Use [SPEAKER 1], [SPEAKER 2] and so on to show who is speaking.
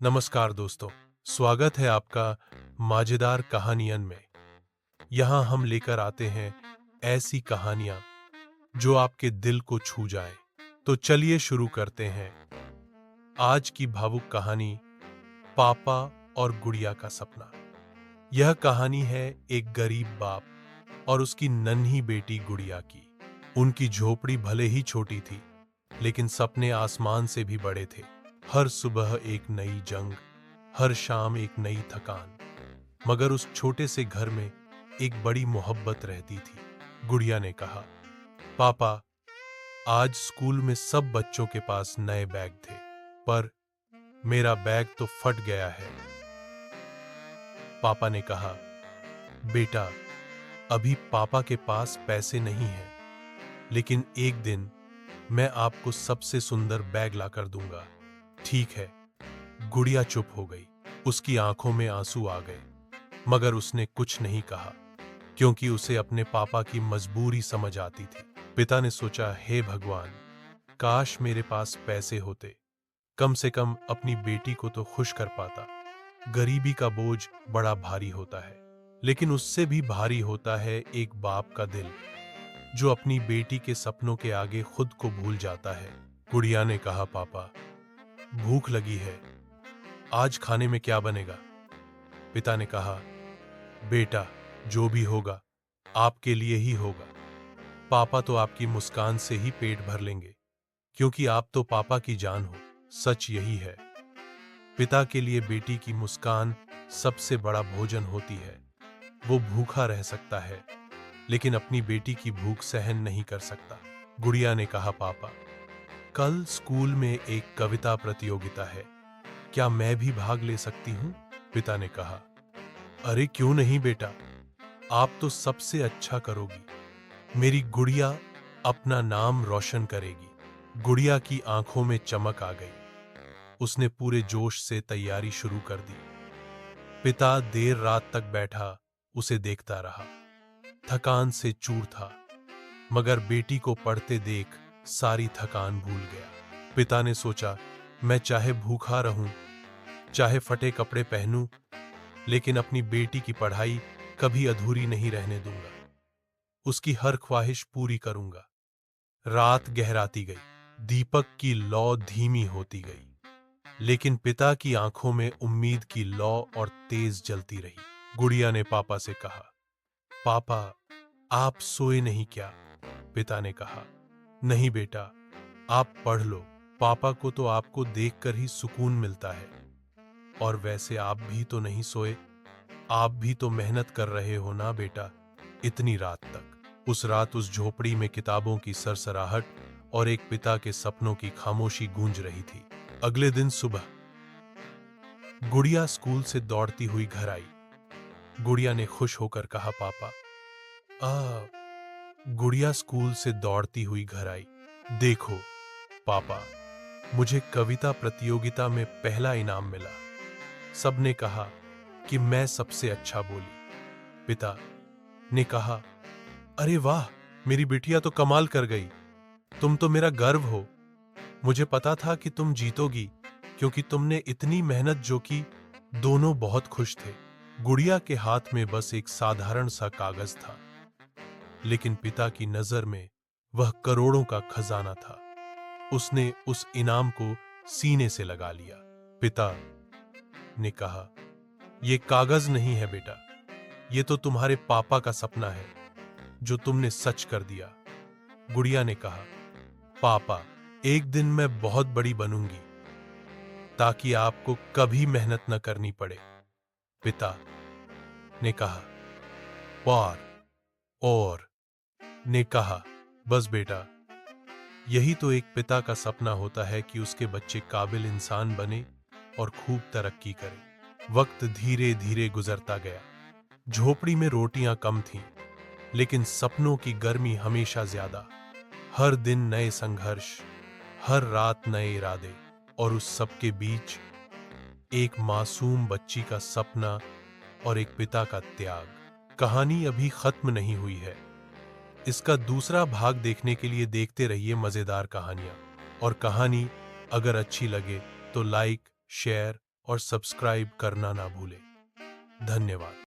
[SPEAKER 1] नमस्कार दोस्तों, स्वागत है आपका मजेदार कहानियन में। यहाँ हम लेकर आते हैं ऐसी कहानियाँ जो आपके दिल को छू जाएं। तो चलिए शुरू करते हैं आज की भावुक कहानी, पापा और गुड़िया का सपना। यह कहानी है एक गरीब बाप और उसकी नन्ही बेटी गुड़िया की। उनकी झोपड़ी भले ही छोटी थी, लेकिन सपने आसमान से भी बड़े थे। हर सुबह एक नई जंग, हर शाम एक नई थकान, मगर उस छोटे से घर में एक बड़ी मोहब्बत रहती थी। गुड़िया ने कहा, पापा, आज स्कूल में सब बच्चों के पास नए बैग थे, पर मेरा बैग तो फट गया है। पापा ने कहा, बेटा, अभी पापा के पास पैसे नहीं हैं, लेकिन एक दिन मैं आपको सबसे सुंदर बैग लाकर दूंगा। ठीक है। गुड़िया चुप हो गई। उसकी आंखों में आंसू आ गए, मगर उसने कुछ नहीं कहा, क्योंकि उसे अपने पापा की मजबूरी समझ आती थी। पिता ने सोचा, हे भगवान, काश मेरे पास पैसे होते, कम से कम अपनी बेटी को तो खुश कर पाता। गरीबी का बोझ बड़ा भारी होता है, लेकिन उससे भी भारी होता है एक बाप का दिल, जो अपनी बेटी के सपनों के आगे खुद को भूल जाता है। गुड़िया ने कहा, पापा, भूख लगी है, आज खाने में क्या बनेगा? पिता ने कहा, बेटा, जो भी होगा आपके लिए ही होगा। पापा तो आपकी मुस्कान से ही पेट भर लेंगे, क्योंकि आप तो पापा की जान हो। सच यही है, पिता के लिए बेटी की मुस्कान सबसे बड़ा भोजन होती है। वो भूखा रह सकता है, लेकिन अपनी बेटी की भूख सहन नहीं कर सकता। गुड़िया ने कहा, पापा, कल स्कूल में एक कविता प्रतियोगिता है, क्या मैं भी भाग ले सकती हूँ? पिता ने कहा, अरे क्यों नहीं बेटा, आप तो सबसे अच्छा करोगी। मेरी गुड़िया अपना नाम रोशन करेगी। गुड़िया की आंखों में चमक आ गई। उसने पूरे जोश से तैयारी शुरू कर दी। पिता देर रात तक बैठा उसे देखता रहा। थकान से चूर था, मगर बेटी को पढ़ते देख सारी थकान भूल गया। पिता ने सोचा, मैं चाहे भूखा रहूं, चाहे फटे कपड़े पहनूं, लेकिन अपनी बेटी की पढ़ाई कभी अधूरी नहीं रहने दूंगा। उसकी हर ख्वाहिश पूरी करूंगा। रात गहराती गई, दीपक की लौ धीमी होती गई, लेकिन पिता की आंखों में उम्मीद की लौ और तेज जलती रही। गुड़िया ने पापा से कहा, पापा, आप सोए नहीं क्या? पिता ने कहा, नहीं बेटा, आप पढ़ लो। पापा को तो आपको देखकर ही सुकून मिलता है। और वैसे आप भी तो नहीं सोए, आप भी तो मेहनत कर रहे हो ना बेटा, इतनी रात तक। उस रात उस झोपड़ी में किताबों की सरसराहट और एक पिता के सपनों की खामोशी गूंज रही थी। अगले दिन सुबह गुड़िया स्कूल से दौड़ती हुई घर आई। गुड़िया ने खुश होकर कहा, पापा, गुड़िया स्कूल से दौड़ती हुई घर आई। देखो पापा, मुझे कविता प्रतियोगिता में पहला इनाम मिला। सबने कहा कि मैं सबसे अच्छा बोली। पिता ने कहा, अरे वाह, मेरी बिटिया तो कमाल कर गई, तुम तो मेरा गर्व हो। मुझे पता था कि तुम जीतोगी, क्योंकि तुमने इतनी मेहनत जो की। दोनों बहुत खुश थे। गुड़िया के हाथ में बस एक साधारण सा कागज था, लेकिन पिता की नजर में वह करोड़ों का खजाना था। उसने उस इनाम को सीने से लगा लिया। पिता ने कहा, यह कागज नहीं है बेटा, ये तो तुम्हारे पापा का सपना है, जो तुमने सच कर दिया। गुड़िया ने कहा, पापा, एक दिन मैं बहुत बड़ी बनूंगी, ताकि आपको कभी मेहनत न करनी पड़े। पिता ने कहा, और ने कहा, बस बेटा, यही तो एक पिता का सपना होता है कि उसके बच्चे काबिल इंसान बने और खूब तरक्की करें। वक्त धीरे धीरे गुजरता गया। झोपड़ी में रोटियां कम थीं, लेकिन सपनों की गर्मी हमेशा ज्यादा। हर दिन नए संघर्ष, हर रात नए इरादे, और उस सबके बीच एक मासूम बच्ची का सपना और एक पिता का त्याग। कहानी अभी खत्म नहीं हुई है। इसका दूसरा भाग देखने के लिए देखते रहिए मजेदार कहानियां। और कहानी अगर अच्छी लगे तो लाइक, शेयर और सब्सक्राइब करना ना भूलें। धन्यवाद।